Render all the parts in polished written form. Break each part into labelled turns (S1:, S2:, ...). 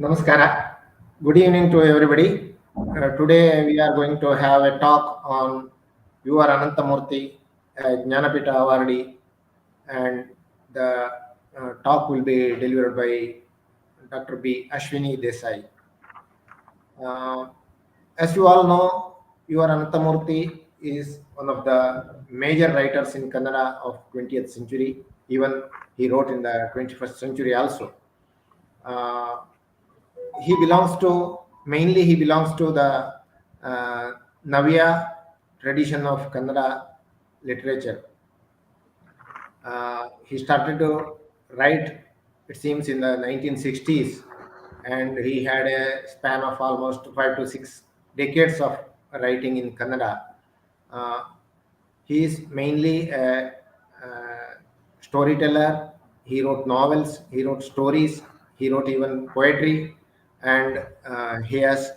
S1: Namaskara. Good evening to everybody. Today we are going to have a talk on your Anantamurthy, Jnanapita Awardee, and the talk will be delivered by Dr. B. Ashwini Desai. Uh, as you all know, your Anantamurthy is one of the major writers in Kannada of 20th century. Even he wrote in the 21st century also. Uh, he belongs to the uh, Navya tradition of Kannada literature. He started to write, it seems, in the 1960s, and he had a span of almost 5 to 6 decades of writing in Kannada. Uh, he is mainly a storyteller. He wrote novels, he wrote stories, he wrote even poetry, and he has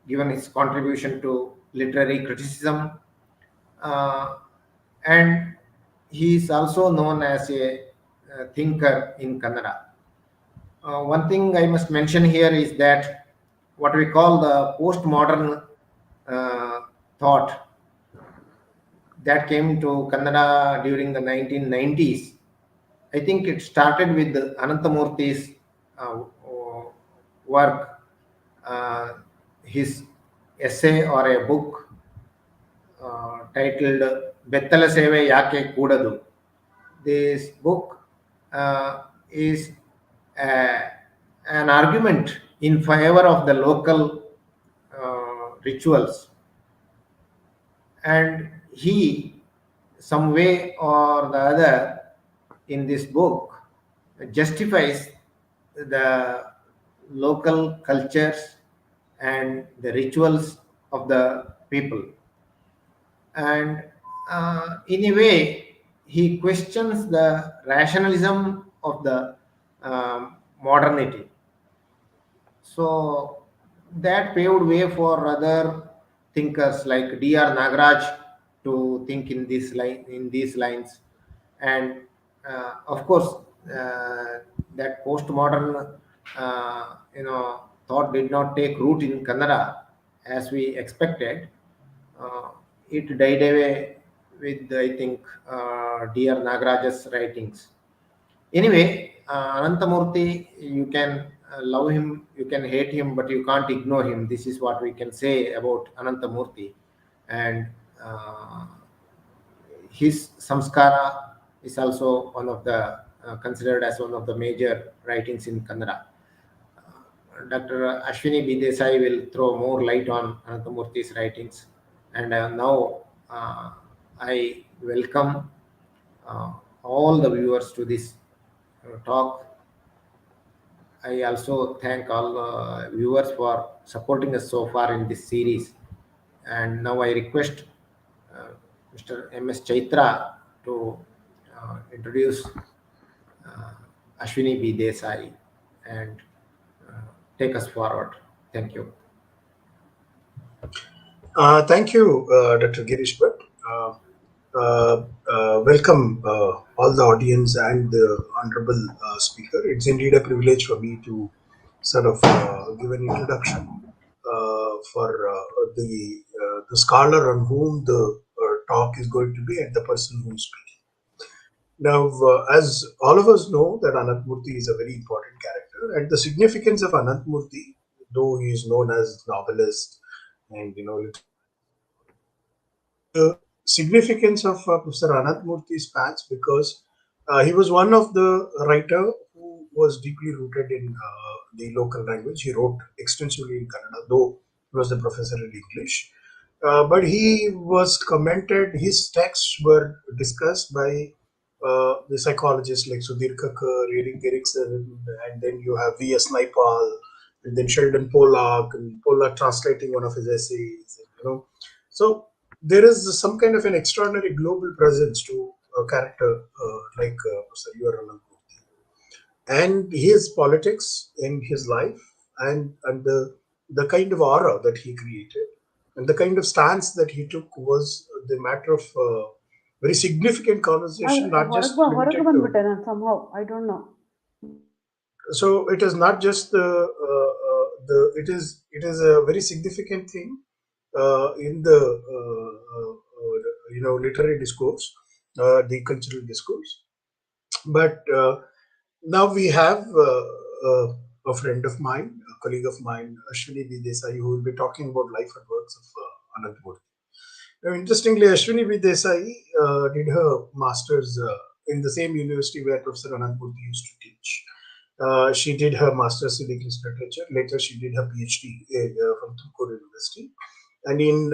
S1: given his contribution to literary criticism. Uh, and he is also known as a thinker in Kannada. One thing I must mention here is that what we call the postmodern uh, thought that came to Kannada during the 1990s. I think it started with Anantamurthy's work, uh, his essay or a book titled Bettala Seve Yake Kudadu. This book is uh, an argument in favor of the local rituals, and he, some way or the other, in this book justifies the local cultures and the rituals of the people. And in a way, he questions the rationalism of the modernity. So that paved way for other thinkers like D.R. Nagaraj to think in these lines, and of course, that postmodern, thought did not take root in Kannada as we expected. Uh, it died away with, I think, D.R. Nagaraj's writings. Anyway, Anantamurthy, you can love him, you can hate him, but you can't ignore him. This is what we can say about Anantamurthy. And his Samskara is also one of the considered as one of the major writings in Kannada. Dr. Ashwini B. Desai will throw more light on Anantamurthy's writings. And now I welcome uh, all the viewers to this talk. I also thank all viewers for supporting us so far in this series. And now I request uh, Mr. M.S. Chaitra to introduce Ashwini B. Desai and uh, take us forward. Thank you.
S2: Thank you, Dr. Girish Bhatt. Welcome all the audience and the honorable speaker. It's indeed a privilege for me to sort of give an introduction for the scholar on whom the talk is going to be and the person who's speaking. Now, as all of us know, that Anantmurthy is a very important character, and the significance of Anantmurthy, though he is known as novelist and the significance of Professor Anant Murthy spans because he was one of the writer who was deeply rooted in the local language. He wrote extensively in Kannada, though he was a professor in English. But he was commented, his texts were discussed by the psychologists like Sudhir Kakar, Erik Erikson, and then you have V.S. Naipaul, and then Sheldon Pollack, and Pollack translating one of his essays. So there is some kind of an extraordinary global presence to a character like Sir U.R. And his politics in his life and the kind of aura that he created and the kind of stance that he took was the matter of very significant conversation, not just limited to.
S3: somehow I don't know.
S2: So it is not just the it is a very significant thing in the literary discourse, the cultural discourse. But now we have a friend of mine, a colleague of mine, Ashwini B. Desai, who will be talking about life and works of Anant Murthy. Now, interestingly, Ashwini B. Desai did her master's in the same university where Professor Anant Murthy used to teach. She did her master's in English literature. Later, she did her PhD from Tumakuru University. And in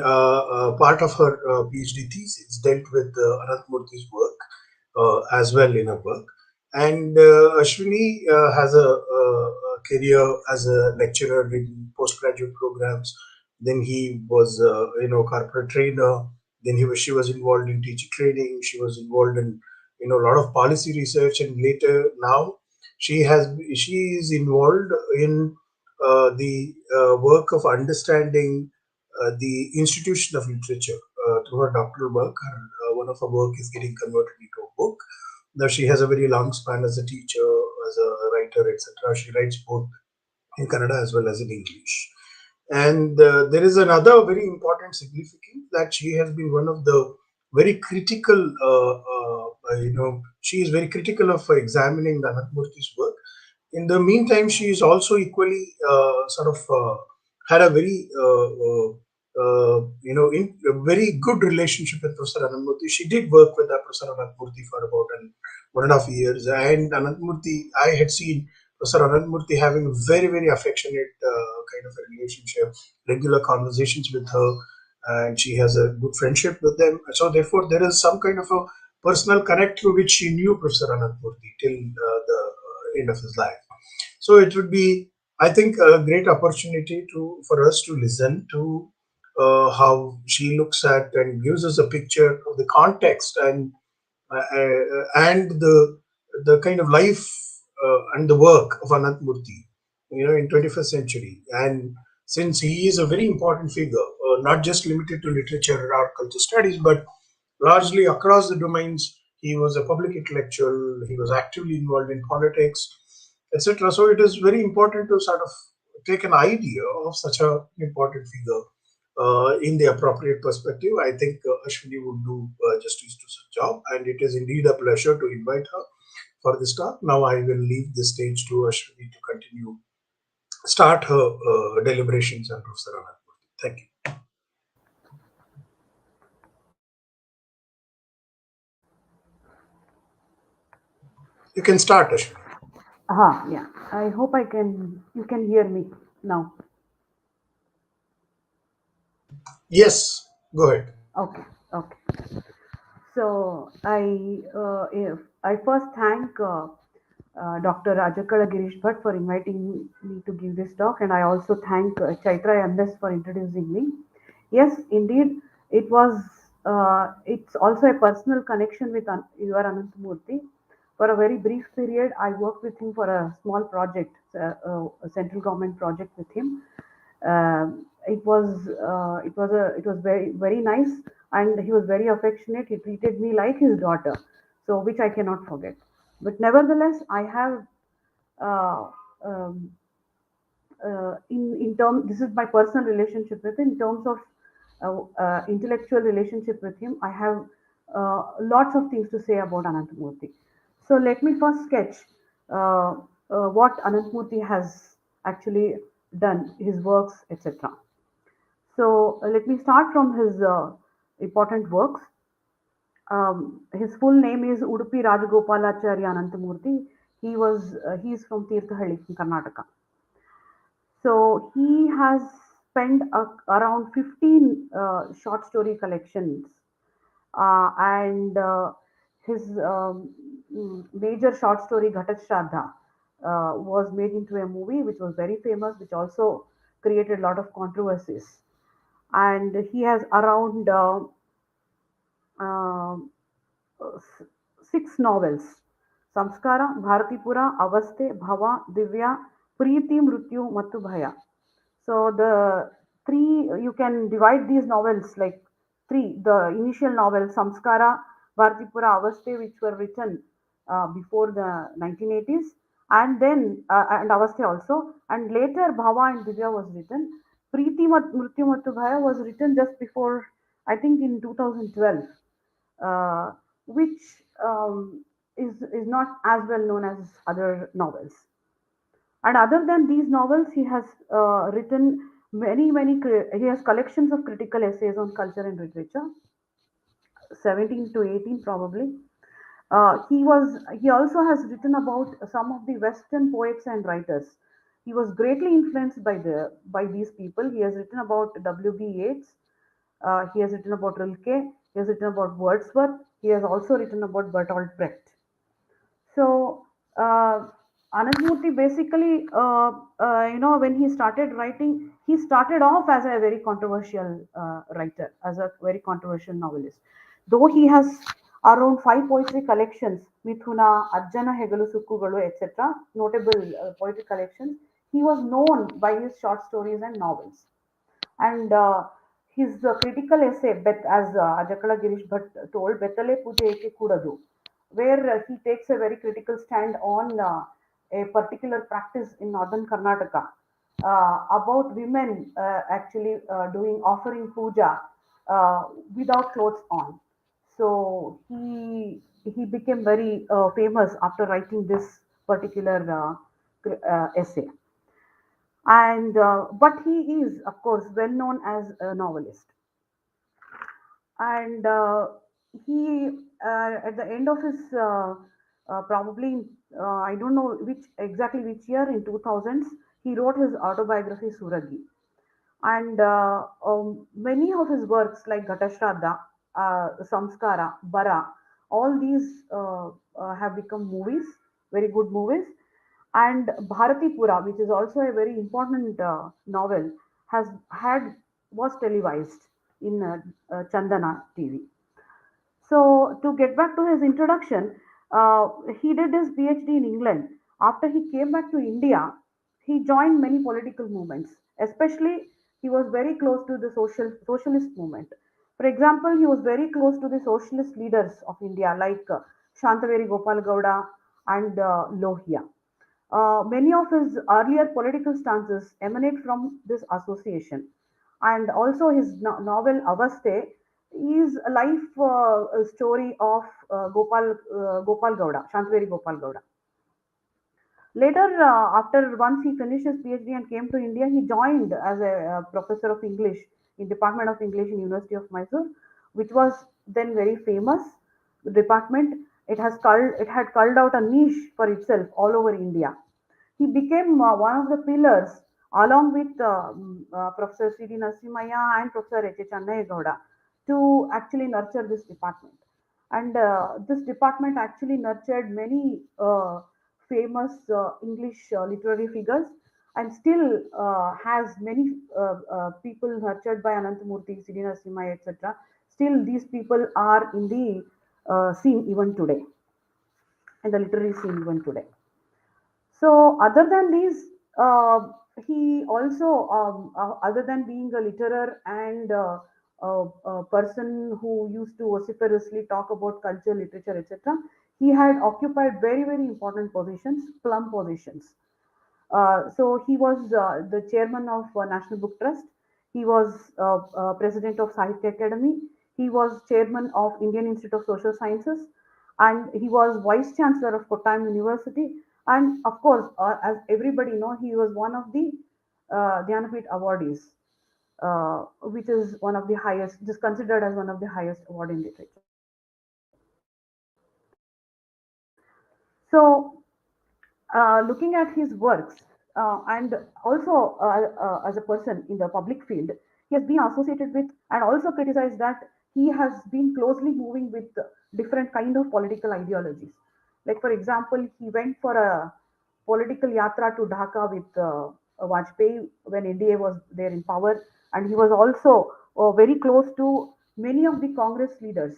S2: part of her PhD thesis, dealt with Anant Murthy's work as well in her work. And Ashwini has a career as a lecturer in postgraduate programs. Then he was, corporate trainer. Then she was involved in teacher training. She was involved in, a lot of policy research. And later now, she is involved in the work of understanding the institution of literature through her doctoral work. One of her work is getting converted into a book. Now she has a very long span as a teacher, as a writer, etc. She writes both in Kannada as well as in English. And there is another very important significance that she has been one of the very critical, she is very critical of examining the Anant Murthy's work. In the meantime, she is also equally had a very, a very good relationship with Professor Anant Murthy. She did work with Professor Anant Murthy for about 1.5 years. And Anant Murthy, I had seen Professor Anant Murthy having a very, very affectionate kind of a relationship, regular conversations with her, and she has a good friendship with them. So therefore, there is some kind of a personal connect through which she knew Professor Anant Murthy till the end of his life. So it would be, I think, a great opportunity for us to listen to how she looks at and gives us a picture of the context and the kind of life and the work of Anant Murthy, in 21st century. And since he is a very important figure, not just limited to literature or cultural studies, but largely across the domains, he was a public intellectual. He was actively involved in politics, etc. So it is very important to sort of take an idea of such an important figure in the appropriate perspective. I think Ashwini would do justice to such job, and it is indeed a pleasure to invite her for this talk. Now I will leave the stage to Ashwini to continue, start her deliberations on Professor Anant Murthy. Thank you. You can start, Ashwini.
S3: Yeah. I hope you can hear me now.
S2: Yes, go ahead.
S3: Okay. Okay. So I first thank Dr. Rajakala Girish Bhatt for inviting me to give this talk, and I also thank Chaitra MS for introducing me. Yes, indeed, it's also a personal connection with your Anantamurthy. For a very brief period, I worked with him for a small project, a central government project with him. It was very nice, and he was very affectionate. He treated me like his daughter, so which I cannot forget. But nevertheless, I have uh, um, in term this is my personal relationship with him. In terms of intellectual relationship with him, I have lots of things to say about Anantamurthy. So let me first sketch uh, what Anantamurthy has actually done, his works, etc. So let me start from his important works. His full name is Udupi Rajagopalacharya Anantamurthy. He's from Tirthahalli, in Karnataka. So he has spent around 15 short story collections, and his major short story Ghatat Shraddha was made into a movie which was very famous, which also created a lot of controversies. And he has around uh, six novels: Samskara, Bharatipura, Avaste, Bhava, Divya, Preeti, Mrityu, Mattu Bhaya. So the three, you can divide these novels like three. The initial novel Samskara, Bharatipura, Avaste, which were written before the 1980s, and then and Avasthe also, and later Bhava and Divya was written. Preeti Mrityu Mattu Bhaya was written just before, I think, in 2012, uh, which is not as well known as other novels. And other than these novels, he has written he has collections of critical essays on culture and literature, 17 to 18 probably. He also has written about some of the Western poets and writers. He was greatly influenced by these people. He has written about W.B. Yeats. He has written about Rilke. He has written about Wordsworth. He has also written about Bertolt Brecht. So Anandmurthy basically, when he started writing, he started off as a very controversial writer, as a very controversial novelist. Though he has around five poetry collections, Mithuna, Ajjana Hegalu Sukkugalu, etc., notable poetry collections, he was known by his short stories and novels. And his critical essay, as Ajakala Girish Bhatt told, Betale Puje Eke Kudadu, where he takes a very critical stand on a particular practice in northern Karnataka about women actually doing offering puja uh, without clothes on. So he became very famous after writing this particular essay. And but he is, of course, well known as a novelist. And he at the end of his probably I don't know which year, in 2000s, he wrote his autobiography Suragi. And many of his works like Ghatashraddha, Samskara, Bara, all these have become movies, very good movies. And Bharati Pura, which is also a very important novel, has had was televised in Chandana TV. So, to get back to his introduction, he did his PhD in England. After he came back to India, he joined many political movements. Especially, he was very close to the socialist movement. For example, he was very close to the socialist leaders of India, like Shantaveri Gopal Gowda and Lohia. Many of his earlier political stances emanate from this association. And also, his novel Avaste is a life story of Gopal Gowda, Shantaveri Gopal Gowda. Later, after once he finished his PhD and came to India, he joined as a professor of English in Department of English in University of Mysore, which was then very famous department. It had culled out a niche for itself all over India. He became one of the pillars, along with Professor C.D. Narasimhaya and Professor H. Channai Gowda, to actually nurture this department. And this department actually nurtured many famous English literary figures, and still has many people nurtured by Ananthamurthy, C.D. Narasimhaya, etc. Still, these people are in the scene even today, in the literary scene even today. So, other than these, he also, other than being a litterer and a person who used to vociferously talk about culture, literature, etc., he had occupied very important positions, plum positions. So he was the chairman of National Book Trust. He was president of Sahitya Academy. He was chairman of Indian Institute of Social Sciences, and he was vice chancellor of Kottayam University. And of course, as everybody know, he was one of the Dhyanapeeth awardees, which is one of the highest, just considered as one of the highest award in literature. So looking at his works, and also as a person in the public field, he has been associated with and also criticized that he has been closely moving with different kind of political ideologies. Like for example, he went for a political yatra to Dhaka with Vajpayee when NDA was there in power, and he was also very close to many of the Congress leaders,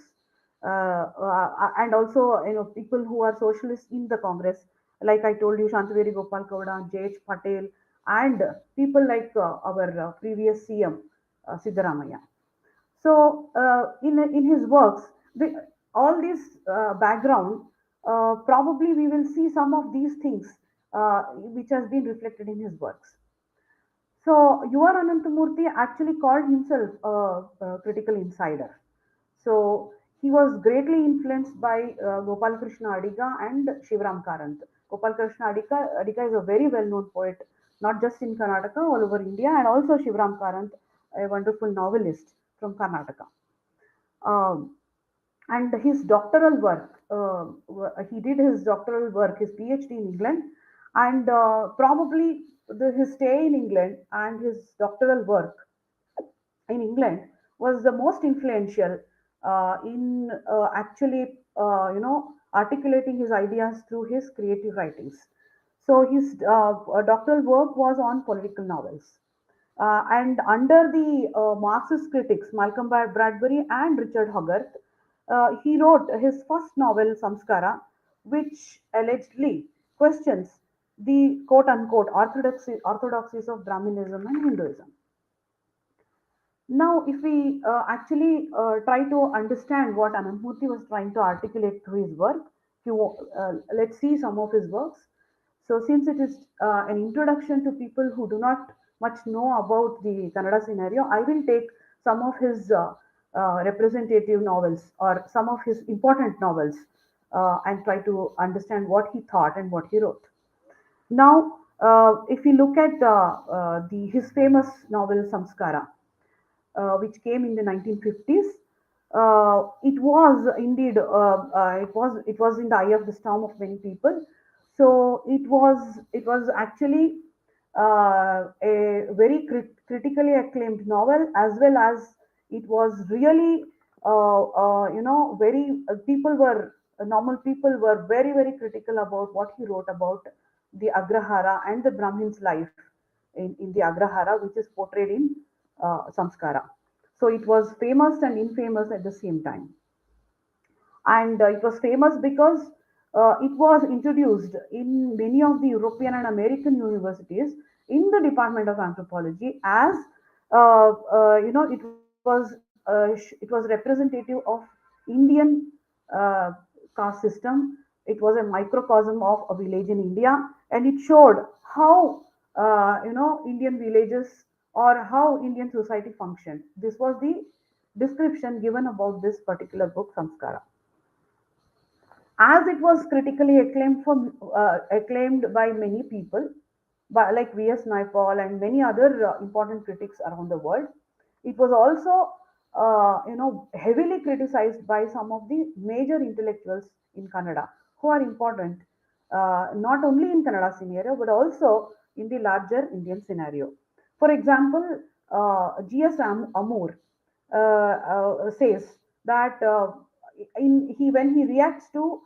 S3: and also people who are socialists in the Congress, like I told you, Shantaveri Gopal Gowda, J.H. Patel, and people like our previous CM, Siddaramaya. So, in his works, all this background, probably we will see some of these things which has been reflected in his works. So Yuva Ananthamurthy actually called himself a critical insider. So he was greatly influenced by Gopal Krishna Adiga and Shivram Karant. Gopal Krishna Adiga is a very well-known poet, not just in Karnataka, all over India, and also Shivram Karant, a wonderful novelist from Karnataka. Um, and his doctoral work, he did his doctoral work, his PhD in England, and probably his stay in England and his doctoral work in England was the most influential in actually, articulating his ideas through his creative writings. So his doctoral work was on political novels. And under the Marxist critics, Malcolm Bradbury and Richard Hogarth, he wrote his first novel, Samskara, which allegedly questions the quote unquote orthodoxies of Brahminism and Hinduism. Now, if we actually try to understand what Anantmurthy was trying to articulate through his work, let's see some of his works. So, since it is an introduction to people who do not much know about the Kannada scenario, I will take some of his representative novels or some of his important novels and try to understand what he thought and what he wrote. Now, if we look at his famous novel Samskara, which came in the 1950s. It was indeed it was in the eye of the storm of many people. So it was actually a very critically acclaimed novel, as well as it was really very people were normal people were very critical about what he wrote about the Agrahara and the Brahmin's life in the Agrahara, which is portrayed in Samskara. So it was famous and infamous at the same time. And it was famous because it was introduced in many of the European and American universities in the Department of Anthropology as it was representative of Indian uh, caste system. It was a microcosm of a village in India, and it showed how Indian villages or how Indian society functioned. This was the description given about this particular book, Samskara. As it was critically acclaimed by many people, like V.S. Naipaul and many other important critics around the world, it was also heavily criticized by some of the major intellectuals in Kannada who are important not only in Kannada scenario but also in the larger Indian scenario. For example, G.S. Amoor says that when he reacts to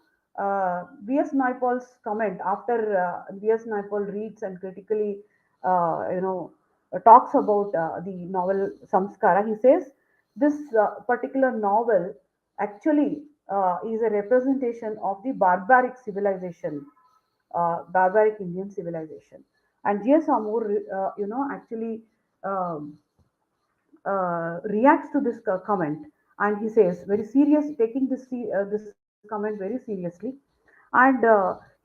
S3: V.S. Naipaul's comment after V.S. Naipaul reads and critically, talks about the novel Samskara, he says this particular novel actually is a representation of the barbaric civilization, barbaric Indian civilization. And G.S. Amoor, actually um, reacts to this comment, and he says very serious, taking this comment very seriously, and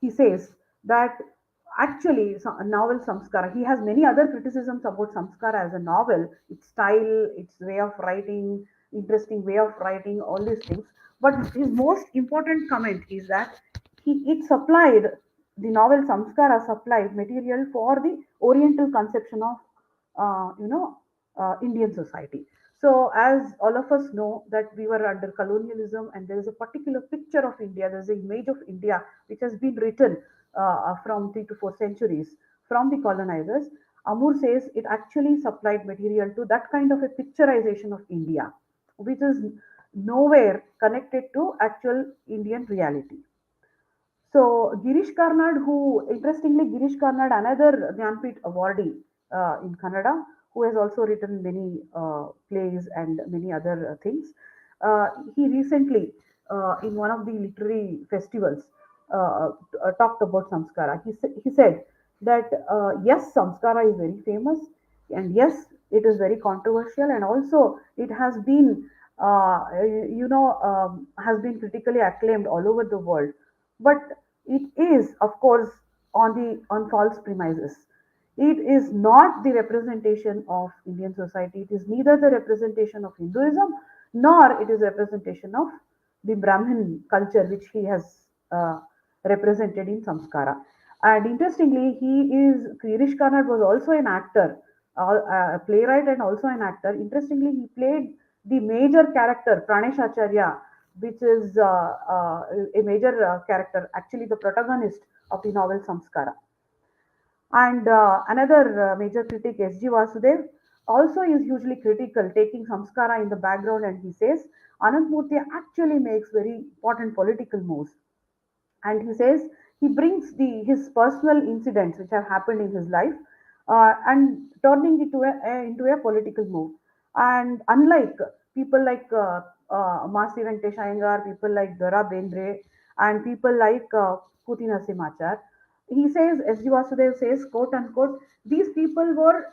S3: he says that actually a novel Samskara, he has many other criticisms about Samskara as a novel, its style, its way of writing, interesting way of writing, all these things. But his most important comment is that it supplied, the novel Samskara supplied material for the Oriental conception of Indian society. So, as all of us know, that we were under colonialism, and there is a particular picture of India. There is an image of India which has been written from 3 to 4 centuries from the colonizers. Amoor says it actually supplied material to that kind of a picturization of India, which is nowhere connected to actual Indian reality. So Girish Karnad, who interestingly Girish Karnad, another Jnanpith awardee in Kannada, who has also written many plays and many other things. He recently, in one of the literary festivals, talked about Samskara. He said that yes, Samskara is very famous, and yes, it is very controversial, and also it has been, has been critically acclaimed all over the world, but it is, of course, on false premises. It is not the representation of Indian society. It is neither the representation of Hinduism nor it is representation of the Brahmin culture which he has represented in Samskara. And interestingly, Girish Karnad was also an actor, a playwright and also an actor. Interestingly, he played the major character Pranesh Acharya, which is a major character, actually the protagonist of the novel Samskara. And another major critic, S.G. Vasudev, also is hugely critical, taking Samskara in the background, and he says Anantmurti actually makes very important political moves. And he says he brings his personal incidents which have happened in his life and turning it into a political move. And unlike people like Masi Venkatesh Iyengar, people like Dara Bendre, and people like Puti Narasimhachar, he says, S.G. Vasudev says, quote unquote, these people were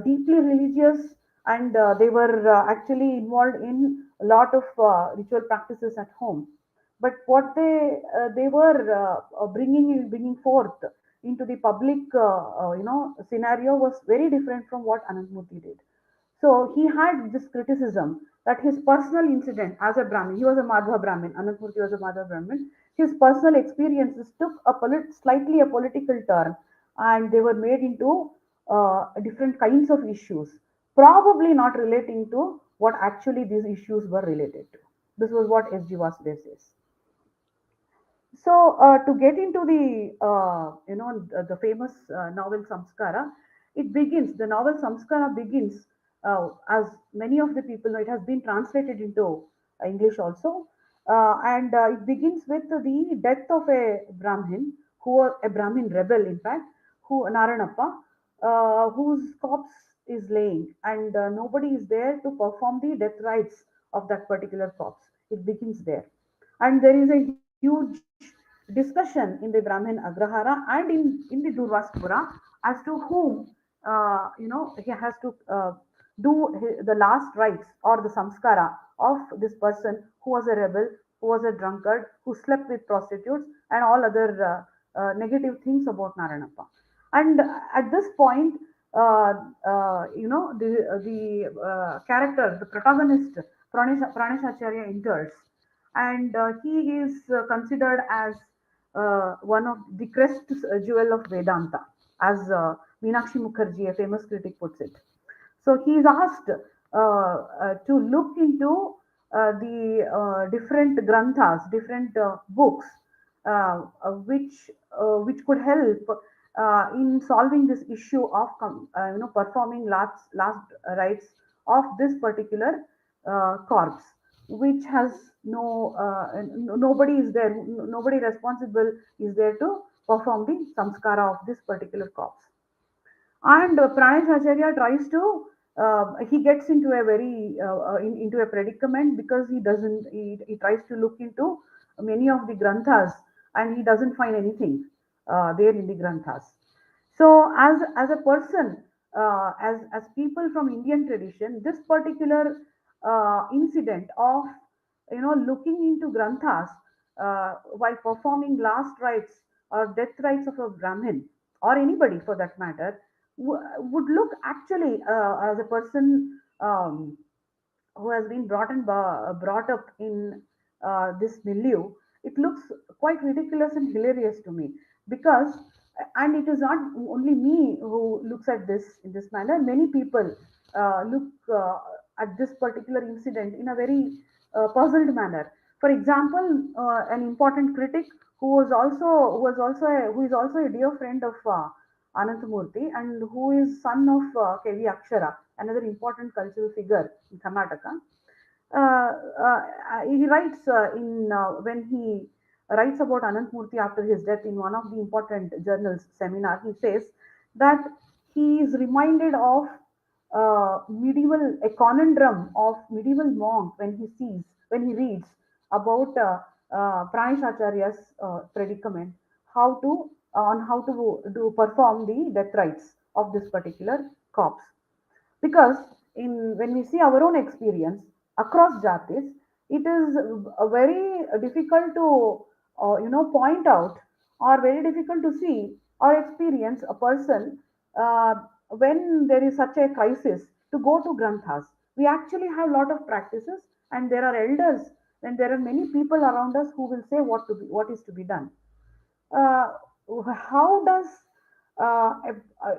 S3: deeply religious, and they were actually involved in a lot of ritual practices at home. But what they were bringing forth into the public scenario was very different from what Anantmurti did. So he had this criticism that his personal incident as a Brahmin, he was a Madhva Brahmin, Anantmurti was a Madhva Brahmin, his personal experiences took slightly a political turn, and they were made into different kinds of issues, probably not relating to what actually these issues were related to. This was what S.G. Vasudev says. So to get into the famous novel Samskara, it begins. The novel Samskara begins, as many of the people know. It has been translated into English also, and it begins with the death of a Brahmin, a Brahmin rebel, in fact, who Naranappa, whose corpse is laying, and nobody is there to perform the death rites of that particular corpse. It begins there, and there is a huge discussion in the Brahmin Agrahara and in the Durvaspura as to whom he has to the last rites or the samskara of this person who was a rebel, who was a drunkard, who slept with prostitutes, and all other negative things about Naranappa. And at this point, the character, the protagonist, Pranesh Acharya enters, and he is considered as one of the crest jewel of Vedanta, as Meenakshi Mukherjee, a famous critic, puts it. So he is asked to look into the different granthas, different books, which could help in solving this issue of performing last rites of this particular corpse, which has nobody is there, nobody responsible is there to perform the samskara of this particular corpse. And Pranesh Acharya tries to he gets into a into a predicament because he tries to look into many of the granthas and he doesn't find anything there in the granthas. So as a person, as people from Indian tradition, this particular incident of looking into granthas while performing last rites or death rites of a Brahmin or anybody for that matter would look actually as a person who has been brought up in this milieu, it looks quite ridiculous and hilarious to me because, and it is not only me who looks at this in this manner. Many people look at this particular incident in a very puzzled manner. For example, an important critic who is also a dear friend of Ananthamurti and who is son of K.V. Akshara, another important cultural figure in Karnataka. He writes when he writes about Anantmurti after his death in one of the important journals seminar. He says that he is reminded of a conundrum of medieval monk when he reads about Pranesh Acharya's predicament, how to do perform the death rites of this particular corpse. Because when we see our own experience across jatis, it is very difficult to point out or very difficult to see or experience a person uh, when there is such a crisis to go to granthas. We actually have a lot of practices, and there are elders, and there are many people around us who will say what is to be done. uh, how does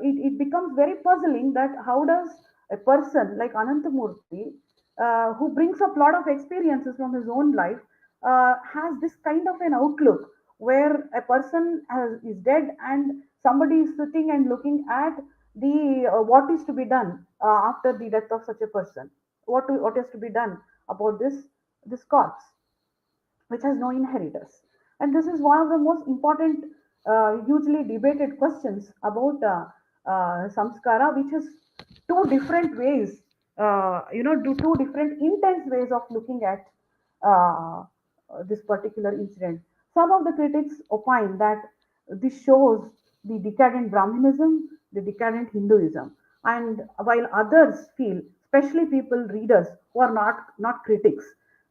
S3: it becomes very puzzling that how does a person like Anantamurti, who brings up a lot of experiences from his own life, has this kind of an outlook where a person is dead and somebody is sitting and looking at the what is to be done after the death of such a person, what is to be done about this corpse which has no inheritors. And this is one of the most important, hugely debated questions about samskara, which has two different ways, two different intense ways of looking at this particular incident. Some of the critics opine that this shows the decadent Brahminism, the decadent Hinduism, and while others feel, especially people, readers who are not critics,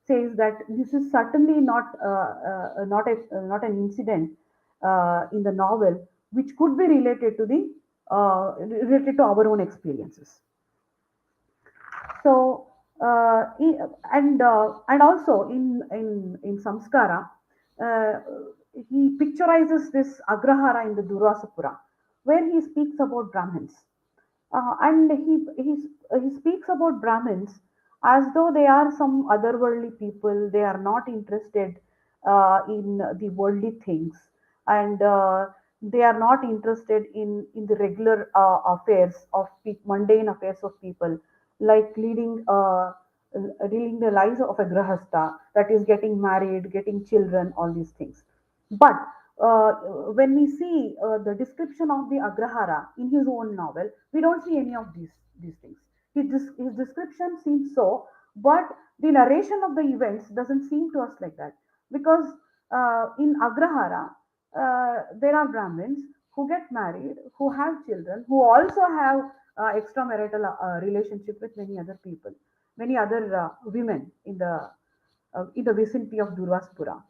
S3: says that this is certainly not an incident in the novel which could be related to our own experiences. So and also in Samskara, uh, he picturizes this Agrahara in the Durvasapura, where he speaks about Brahmins, and he speaks about Brahmins as though they are some otherworldly people. They are not interested in the worldly things, and they are not interested in the regular affairs of mundane affairs of people, like leading the lives of a grahastha, that is getting married, getting children, all these things. But uh, when we see the description of the Agrahara in his own novel, we don't see any of these things. His description seems so, but the narration of the events doesn't seem to us like that, because in Agrahara there are Brahmins who get married, who have children, who also have extramarital relationship with many other people, many other women in the vicinity of Durvaspura.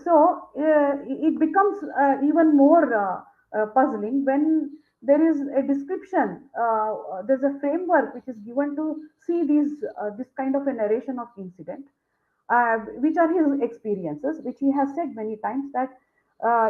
S3: So it becomes even more puzzling when there is a description, there's a framework which is given to see this kind of a narration of incident, which are his experiences, which he has said many times that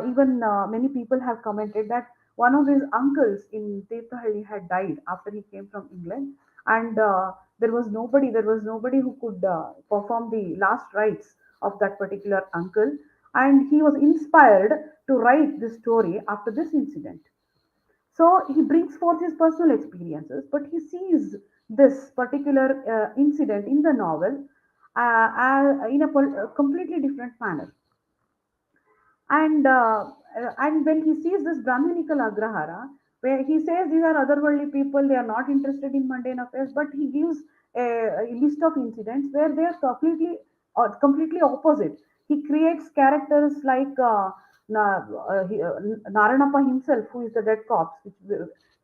S3: even many people have commented that one of his uncles in Tirthahalli had died after he came from England, and there was nobody who could perform the last rites of that particular uncle, and he was inspired to write this story after this incident. So he brings forth his personal experiences, but he sees this particular incident in the novel in a completely different manner. And when he sees this Brahminical Agrahara, where he says these are otherworldly people, they are not interested in mundane affairs, but he gives a list of incidents where they are completely opposite. He creates characters like Naranappa himself, who is the dead corpse.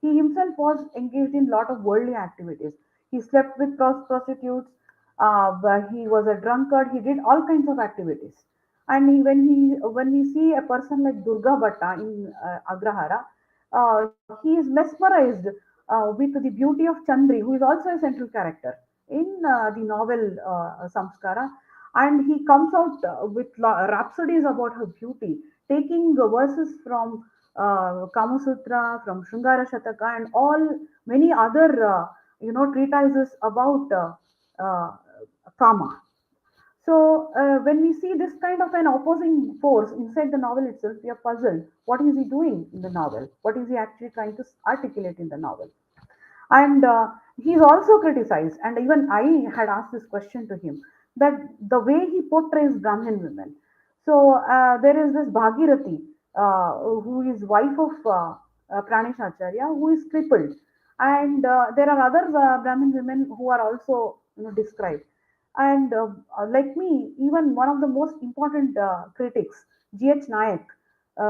S3: He himself was engaged in a lot of worldly activities. He slept with prostitutes. He was a drunkard. He did all kinds of activities. And when we see a person like Durga Bhatta in Agrahara, he is mesmerized with the beauty of Chandri, who is also a central character in the novel Samskara, and he comes out with rhapsodies about her beauty, taking verses from Kama Sutra, from Shringara Shataka, and all many other treatises about uh, Kama. So when we see this kind of an opposing force inside the novel itself, we are puzzled. What is he doing in the novel? What is he actually trying to articulate in the novel? And he's also criticized, and even I had asked this question to him, that the way he portrays Brahmin women. So there is this Bhagirathi, who is wife of Pranesh Acharya, who is crippled, and there are other Brahmin women who are also described. And like me, even one of the most important critics, G.H. Nayak,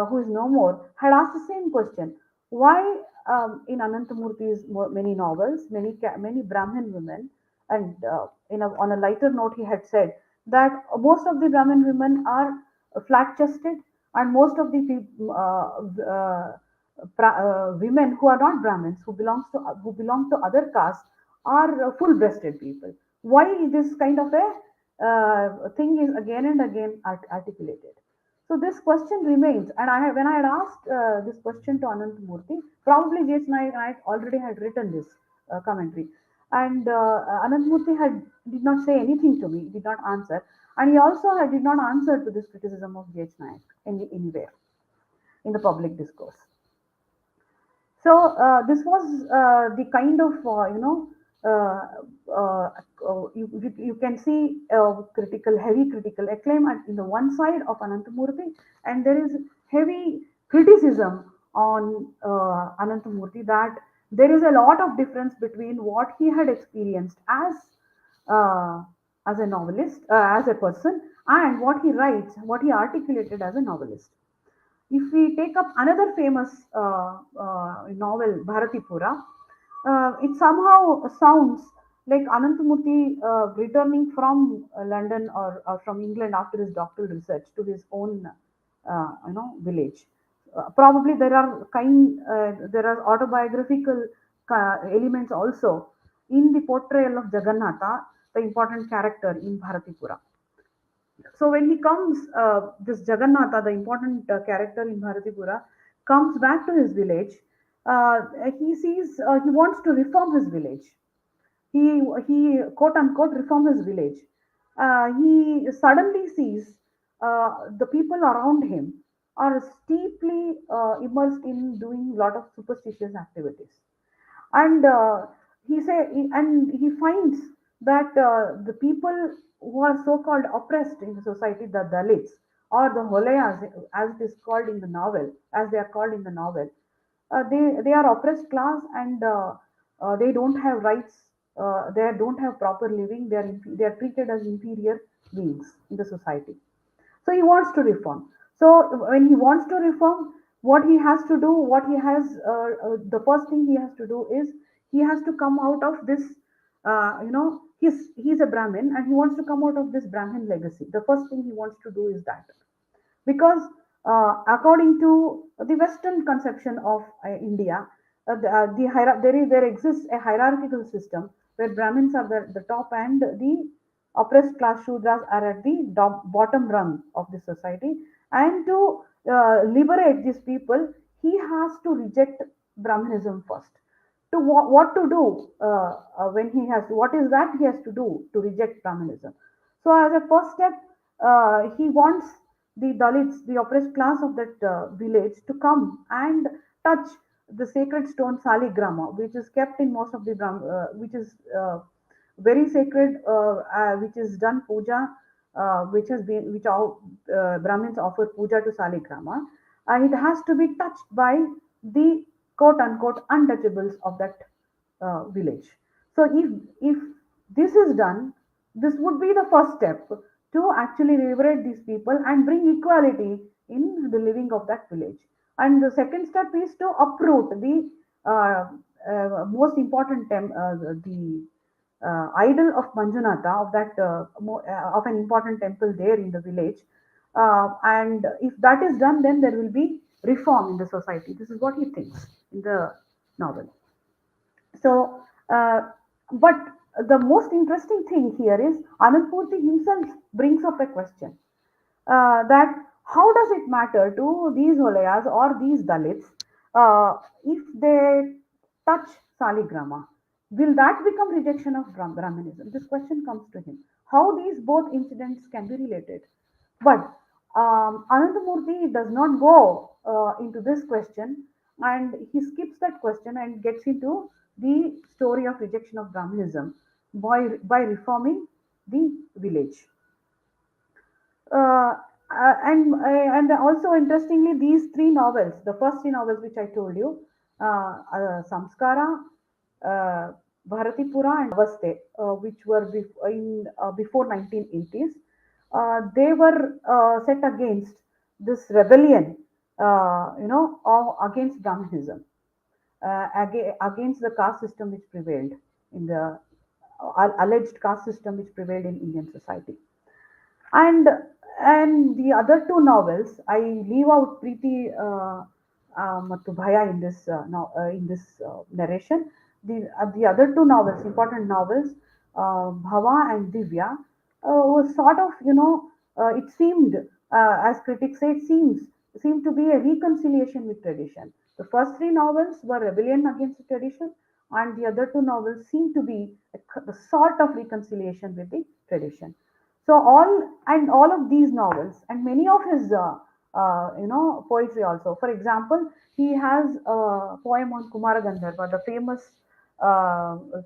S3: who is no more, had asked the same question: why in Anantamurti's many novels, many Brahmin women, and on a lighter note, he had said that most of the Brahmin women are flat-chested, and most of the women who are not Brahmins, who belong to other castes, are full-breasted people. Why this kind of a thing is again and again articulated? So this question remains, and when I had asked this question to Ananthamurthy, probably J.H. Naik already had written this commentary, and Ananthamurthy did not say anything to me, did not answer, and he also did not answer to this criticism of J.H. Naik anywhere in the public discourse. So this was the kind of you can see heavy critical acclaim in the one side of Ananthamurthy, and there is heavy criticism on Ananthamurthy, that there is a lot of difference between what he had experienced uh, as a novelist, as a person, and what he writes, what he articulated as a novelist. If we take up another famous novel, Bharatipura, it somehow sounds like Ananthamurthy returning from London, or from England after his doctoral research, to his own, village. Probably there are autobiographical elements also in the portrayal of Jagannatha, the important character in Bharatipura. So when he comes, this Jagannatha, the important character in Bharatipura, comes back to his village. He wants to reform his village. He quote unquote reform his village. He suddenly sees the people around him are steeply immersed in doing a lot of superstitious activities, and he finds that the people who are so-called oppressed in the society, the Dalits or the Holayas, as it is called in the novel, as they are called in the novel, they are oppressed class, and they don't have rights. They don't have proper living. They are treated as inferior beings in the society. So he wants to reform. So when he wants to reform, what he has to do, the first thing he has to do is he has to come out of this. He's a Brahmin, and he wants to come out of this Brahmin legacy. The first thing he wants to do is that, because according to the Western conception of India, there exists a hierarchical system where Brahmins are the top, and the oppressed class Shudras are at the bottom rung of the society. And to liberate these people, he has to reject Brahmanism first. What to do when he has what is that he has to do to reject Brahmanism? So as a first step, he wants the Dalits, the oppressed class of that village, to come and touch the sacred stone Saligrama, which is kept in most of the which is very sacred, which is done puja, which all Brahmins offer puja to Saligrama, and it has to be touched by the quote unquote untouchables of that village. So if this is done, this would be the first step to actually liberate these people and bring equality in the living of that village. And the second step is to uproot the most important the idol of Manjunatha, of an important temple there in the village. And if that is done, then there will be reform in the society. This is what he thinks in the novel. So, but the most interesting thing here is Ananthamurthy himself brings up a question, that how does it matter to these Holayas or these Dalits if they touch Saligrama? Will that become rejection of Brahmanism? This question comes to him. How these both incidents can be related? But Ananthamurthy does not go into this question, and he skips that question and gets into the story of rejection of Brahmanism by reforming the village. Uh, and also interestingly, these three novels, the first three novels which I told you, Samskara, uh, Bharatipura, and Avaste, which were before 1980s, they were set against this rebellion, against Brahmanism, against the caste system which prevailed in the alleged caste system which prevailed in Indian society. And And the other two novels, I leave out Preeti Mattu Bhaya in this narration. The other two novels, important novels, Bhava and Divya, was sort of, it seemed, as critics say, seemed to be a reconciliation with tradition. The first three novels were rebellion against the tradition, and the other two novels seem to be a sort of reconciliation with the tradition. So all of these novels and many of his poetry also. For example, he has a poem on Kumara Gandharva, the famous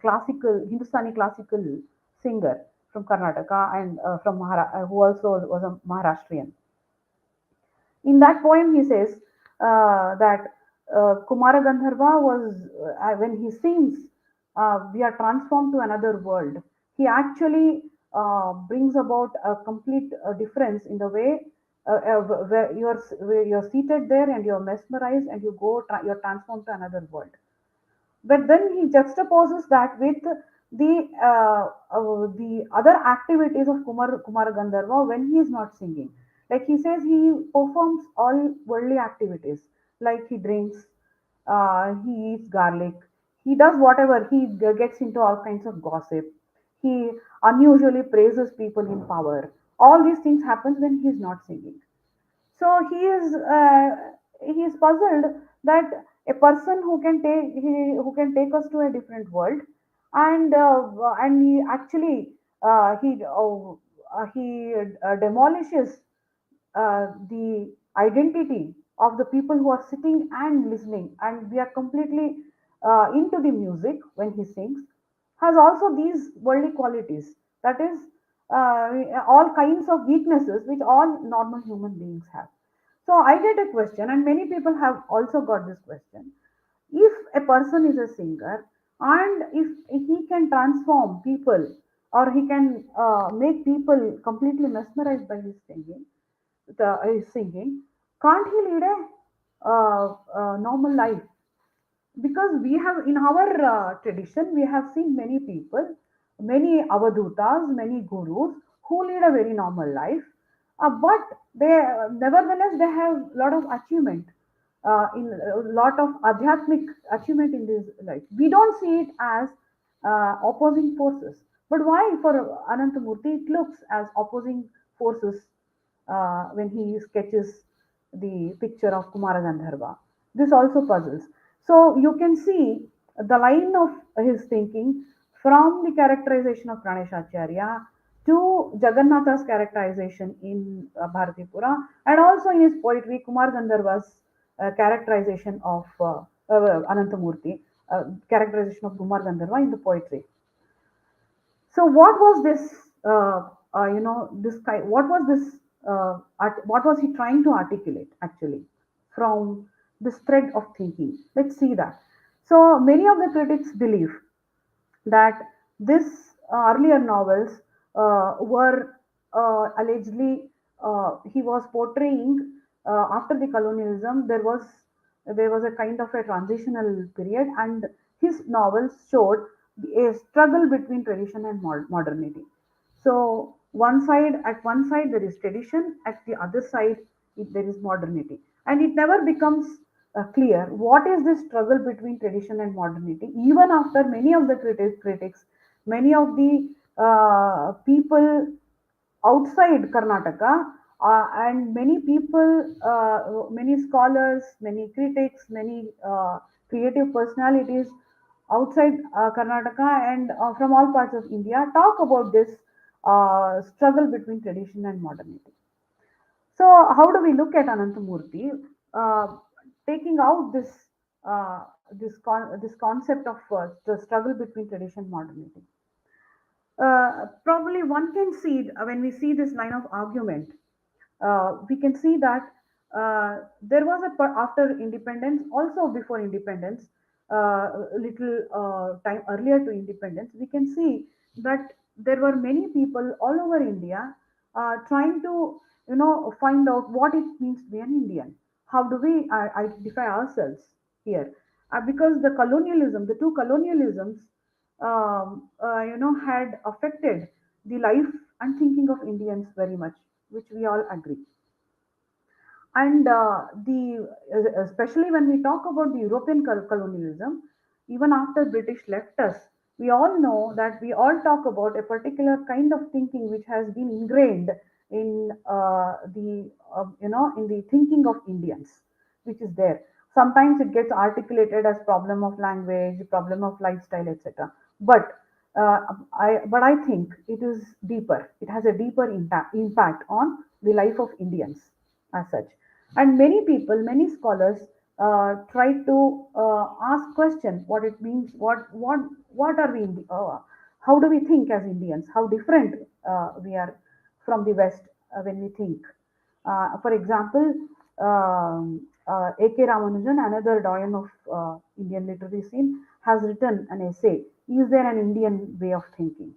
S3: classical Hindustani classical singer from Karnataka and who also was a Maharashtrian. In that poem, he says that Kumara Gandharva was, when he sings, we are transformed to another world. He actually brings about a complete difference in the way where you're seated there and you're mesmerized and you're transformed to another world. But then he juxtaposes that with the other activities of Kumar Gandharva when he is not singing. Like he says, he performs all worldly activities, like he drinks, he eats garlic, he does whatever, he gets into all kinds of gossip, he unusually praises people in power. All these things happens when he is not singing. So he is puzzled that a person who can take us to a different world, and he actually he demolishes the identity of the people who are sitting and listening, and we are completely into the music when he sings, has also these worldly qualities. That is, all kinds of weaknesses which all normal human beings have. So I get a question, and many people have also got this question. If a person is a singer, and if he can transform people, or he can make people completely mesmerized by his singing, can't he lead a normal life? Because we have in our tradition, we have seen many people, many avadutas, many gurus who lead a very normal life, but they nevertheless they have a lot of achievement, in a lot of adhyatmic achievement in this life. We don't see it as opposing forces, but why for Anantamurti it looks as opposing forces when he sketches the picture of Kumara Gandharva. This also puzzles. So you can see the line of his thinking from the characterization of Praneshacharya to Jagannatha's characterization in Bharatipura, and also in his poetry, Kumar Gandharva's characterization of Anantamurti, characterization of Kumar Gandharva in the poetry. So what was this? This guy. What was this? What was he trying to articulate actually from this thread of thinking? Let's see that. So many of the critics believe that this earlier novels were allegedly he was portraying after the colonialism. There was a kind of a transitional period, and his novels showed a struggle between tradition and modernity. So at one side there is tradition, at the other side there is modernity, and it never becomes clear what is this struggle between tradition and modernity. Even after many of the critics, many of the people outside Karnataka, and many people, many scholars, many critics, many creative personalities outside Karnataka and from all parts of India talk about this struggle between tradition and modernity. So, how do we look at Anantamurti? Taking out this concept of the struggle between tradition and modernity. Probably one can see when we see this line of argument, we can see that there was after independence, also before independence, little time earlier to independence, we can see that there were many people all over India trying to find out what it means to be an Indian. How do we identify ourselves here? Because the two colonialisms, had affected the life and thinking of Indians very much. which we all agree. And the especially when we talk about the European colonialism, even after British left us, we all know that we all talk about a particular kind of thinking which has been ingrained in the in the thinking of Indians, which is there. Sometimes it gets articulated as problem of language, problem of lifestyle, etc. But I think it is deeper. It has a deeper impact on the life of Indians as such. And many people, many scholars try to ask question what it means, what are we, how do we think as Indians, how different we are from the West when we think. For example, A.K. Ramanujan, another doyen of Indian literary scene, has written an essay, Is There an Indian Way of Thinking?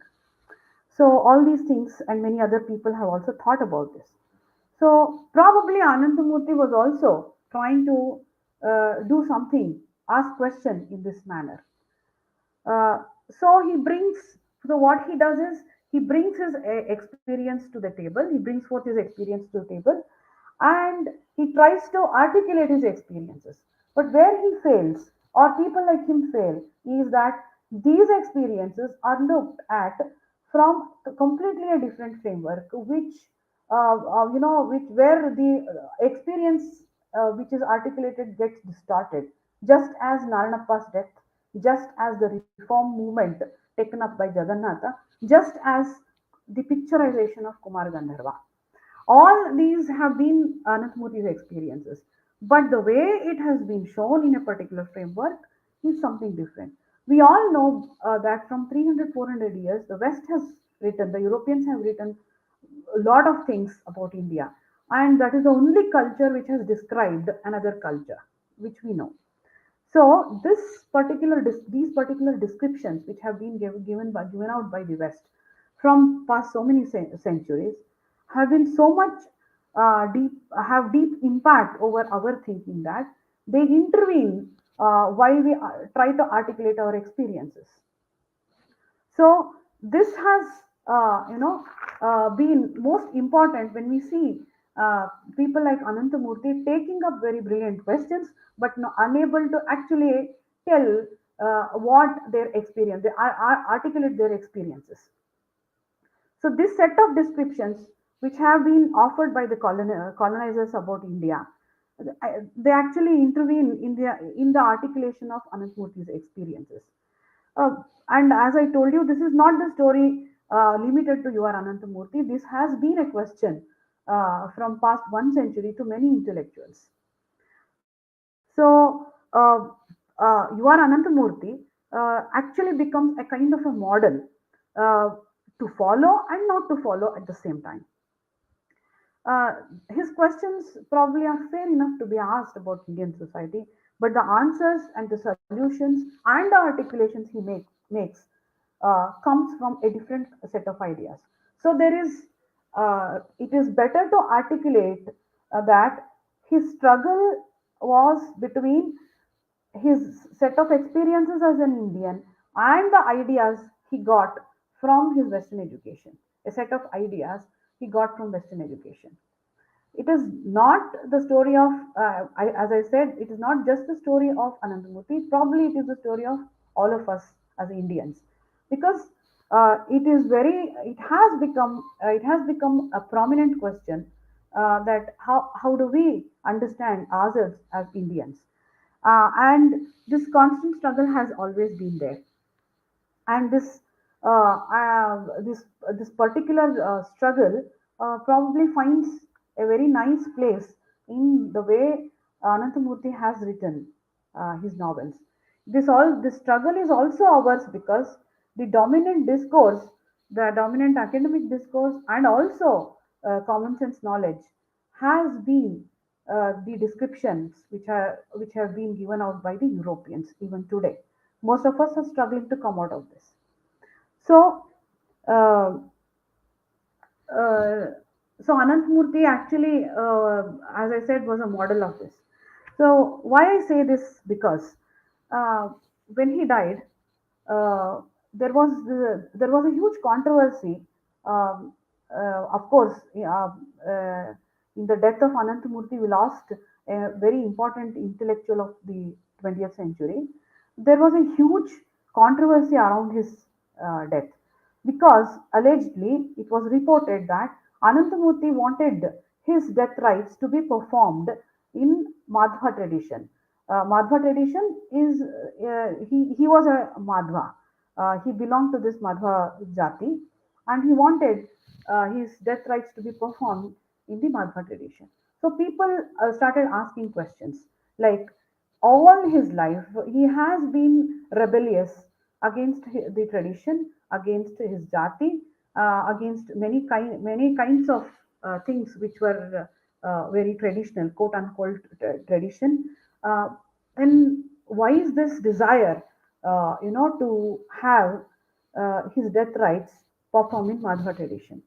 S3: So all these things and many other people have also thought about this. So probably Anandamurti was also trying to do something, ask question in this manner. So he brings, so what he does is he brings his experience to the table, he brings forth his experience to the table, and he tries to articulate his experiences. But where he fails, or people like him fail, is that these experiences are looked at from completely a different framework, which which where the experience which is articulated gets distorted, just as Naranappa's death, just as the reform movement taken up by Jagannatha, just as the picturization of Kumar Gandharva. All these have been Ananthamurti's experiences, but the way it has been shown in a particular framework is something different. We all know that from 300, 400 years, the West has written, the Europeans have written a lot of things about India, and that is the only culture which has described another culture, which we know. So these particular descriptions, which have been given out by the West from past so many centuries, have been so much deep, have deep impact over our thinking that they intervene while we try to articulate our experiences. So this has, been most important when we see people like Ananthamurti taking up very brilliant questions, but unable to actually tell what their experience, they articulate their experiences. So this set of descriptions, which have been offered by the colonizers about India, they actually intervene in the articulation of Ananthamurti's experiences. Uh, and as I told you, this is not the story limited to your Ananthamurti. This has been a question from past 1 century to many intellectuals. So, your Ananthamurti actually becomes a kind of a model uh, to follow and not to follow at the same time. Uh, his questions probably are fair enough to be asked about Indian society, but the answers and the solutions and the articulations he makes comes from a different set of ideas. So it is better to articulate that his struggle was between his set of experiences as an Indian and the ideas he got from his Western education, a set of ideas he got from Western education. It is not the story of, as I said, it is not just the story of Anandamurti. Probably it is the story of all of us as Indians, because it has become a prominent question that how do we understand ourselves as Indians, and this constant struggle has always been there, and this particular struggle probably finds a very nice place in the way Ananthamurti has written his novels. This struggle is also ours because the dominant discourse, the dominant academic discourse, and also common sense knowledge has been the descriptions which have been given out by the Europeans even today. Most of us are struggling to come out of this. So, uh, uh, so Anantmurti actually, as I said, was a model of this. So why I say this, because uh, when he died, uh, there was a huge controversy um, of course, in the death of Anantamurthy, we lost a very important intellectual of the 20th century. There was a huge controversy around his death because allegedly it was reported that Anantamurthy wanted his death rites to be performed in Madhva tradition. Madhva tradition is he was a Madhva. He belonged to this Madhva jati, and he wanted his death rites to be performed in the Madhva tradition. So people started asking questions like, all his life he has been rebellious against the tradition, against his jati, against many kinds of things which were very traditional, quote unquote tradition. Uh, then why is this desire, to have his death rites performed in Madhva tradition?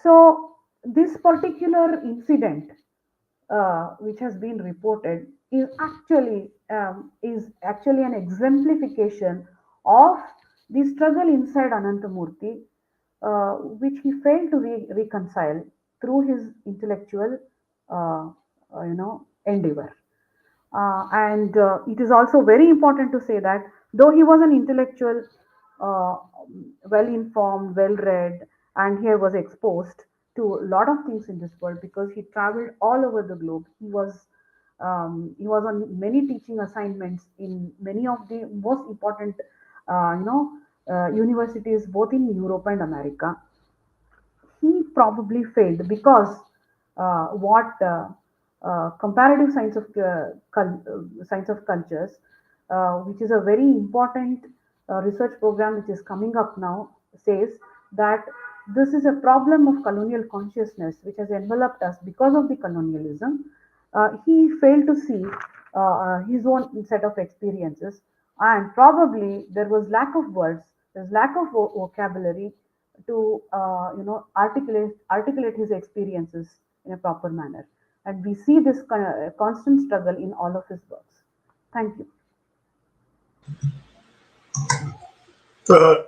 S3: So this particular incident, which has been reported, is actually an exemplification of the struggle inside Anantamurthy, which he failed to reconcile through his intellectual, endeavor. And it is also very important to say that though he was an intellectual, uh, well informed, well read, and he was exposed to a lot of things in this world because he traveled all over the globe. He was on many teaching assignments in many of the most important, universities both in Europe and America. He probably failed because what comparative science of cultures, which is a very important research program which is coming up now, says that this is a problem of colonial consciousness which has enveloped us because of the colonialism. He failed to see his own set of experiences, and probably there was lack of words, there's lack of vocabulary to articulate his experiences in a proper manner, and we see this constant struggle in all of his works. Thank you.
S2: Uh,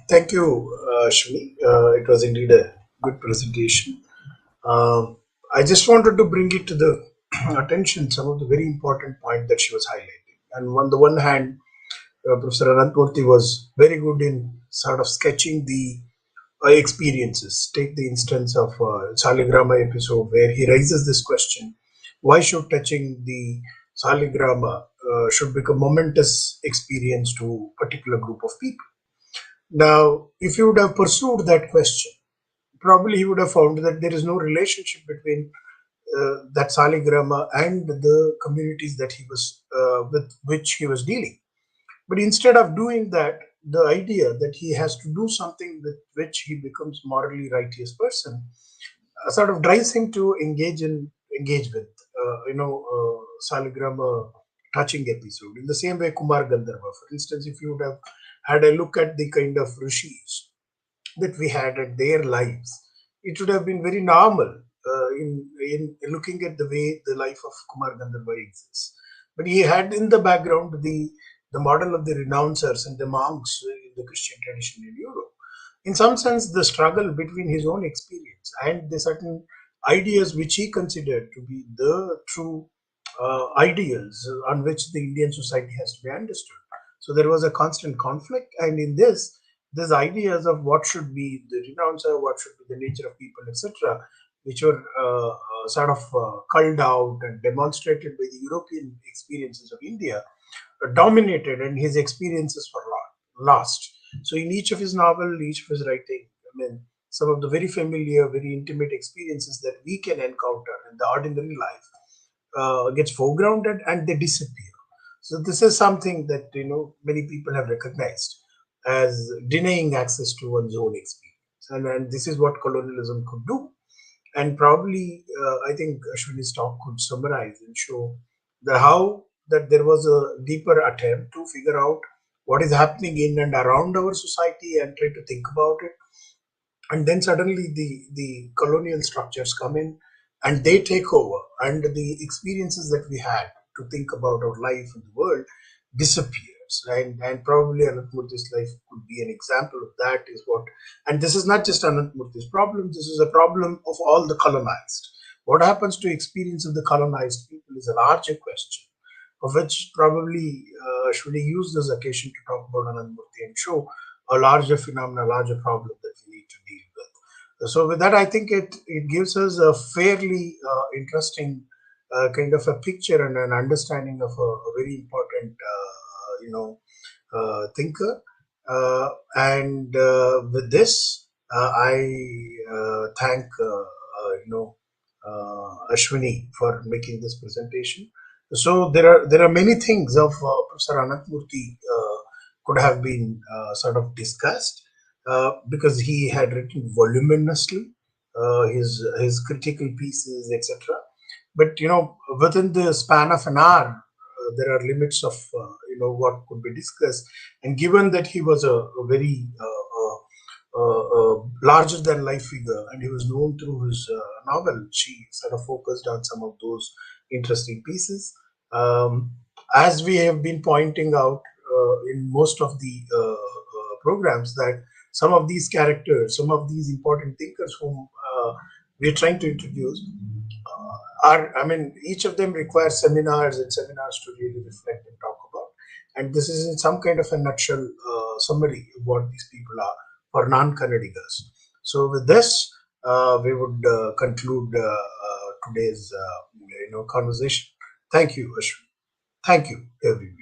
S2: Thank you, Shmi. It was indeed a good presentation. I just wanted to bring it to the attention some of the very important point that she was highlighting. And on the one hand, Professor Anantmurthy was very good in sort of sketching the experiences. Take the instance of Saligrama episode where he raises this question: why should touching the Saligrama should become momentous experience to a particular group of people? Now, if you would have pursued that question, probably he would have found that there is no relationship between that Saligrama and the communities that he was with which he was dealing. But instead of doing that, the idea that he has to do something with which he becomes morally righteous person sort of drives him to engage with Saligrama touching episode. In the same way, Kumar Gandharva, for instance, if you would have had a look at the kind of rishis that we had at their lives, it would have been very normal in looking at the way the life of Kumar Gandharva exists. But he had in the background the model of the renouncers and the monks in the Christian tradition in Europe. In some sense, the struggle between his own experience and the certain ideas which he considered to be the true ideals on which the Indian society has to be understood. So there was a constant conflict, and in this, these ideas of what should be the renouncer, what should be the nature of people, etc., which were sort of culled out and demonstrated by the European experiences of India, dominated, and his experiences were lost. So, in each of his novel, each of his writing, I mean, some of the very familiar, very intimate experiences that we can encounter in the ordinary life gets foregrounded and they disappear. So this is something that many people have recognized as denying access to one's own experience, and this is what colonialism could do. And probably, I think Ashwini's talk could summarize and show the how that there was a deeper attempt to figure out what is happening in and around our society and try to think about it, and then suddenly the colonial structures come in and they take over, and the experiences that we had to think about our life in the world disappears. lives, and probably Ananthamurthy's life could be an example of that. Is what, and this is not just Ananthamurthy's problem. This is a problem of all the colonized. What happens to experience of the colonized people is a larger question, of which probably should we use this occasion to talk about Ananthamurthy and show a larger phenomenon, a larger problem that we need to deal with. So with that, I think it gives us a fairly interesting kind of a picture and an understanding of a very important, thinker. And with this, I thank Ashwini for making this presentation. So there are many things of Professor Ananthamurthy could have been sort of discussed because he had written voluminously his critical pieces, etc. But within the span of an hour, there are limits of what could be discussed. And given that he was a very larger than life figure, and he was known through his novel, she sort of focused on some of those interesting pieces. As we have been pointing out in most of the programs, that some of these characters, some of these important thinkers whom we're trying to introduce each of them requires seminars and seminars to really reflect and talk about. And this is in some kind of a nutshell summary of what these people are for non-Kannadigas. So with this, we would conclude today's conversation. Thank you, Ashwin. Thank you, everyone.